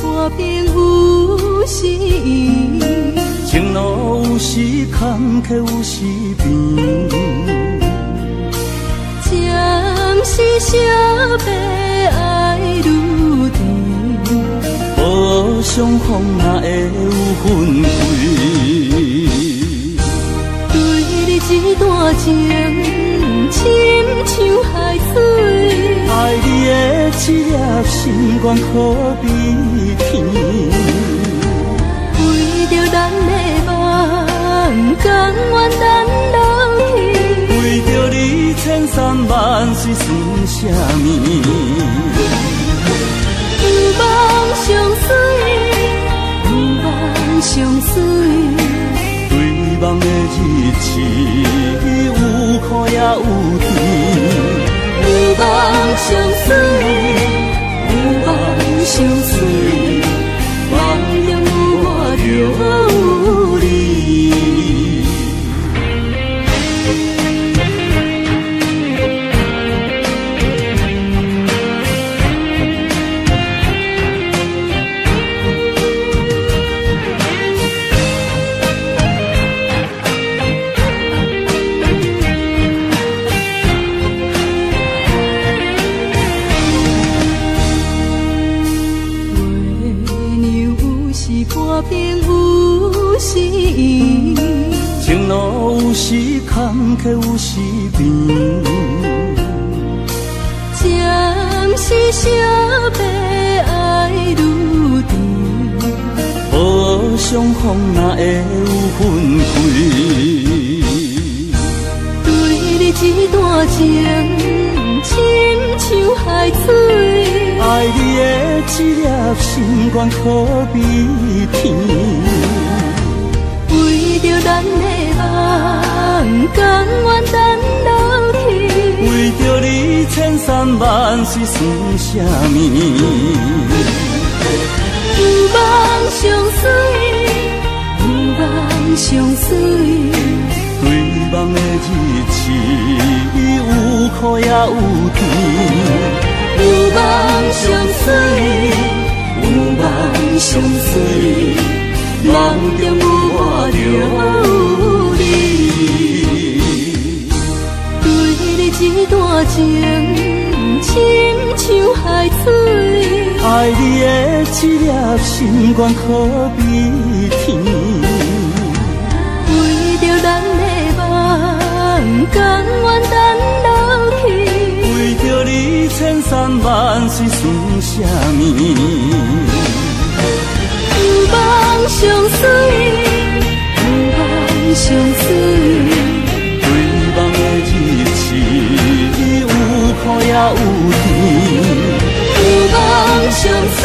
破冰有时圆，情路有时坎坷有时平，暂时惜别爱愈甜，无相逢哪会有分开？对你一段情，亲像海水。爱你的一粒心愿可比天，为着咱的梦，甘愿等落去。为着你千山万水算啥物？有梦上水，有梦上水，对梦的日子有苦也有甜。有梦上水，有梦上水，梦中有我就有你。破冰有时圆，情路有时坎坷有时平，暂时惜别爱愈甜，无相逢哪会有分开？对你一段情，亲像海水。爱你的一粒心愿可比天，为着咱的梦，甘愿等落去。为着你千山万水算啥物？有梦上水，有梦上水，对梦的日子有苦也有甜。有梦上水，有梦上水，梦中有我就有你。对你一段情，亲像海水。爱你的一粒心愿可比天，为着咱的梦，甘愿等落去。为着你千山万水算啥物？有梦上水，有梦上水，对梦的日子有苦也有甜。有梦上水。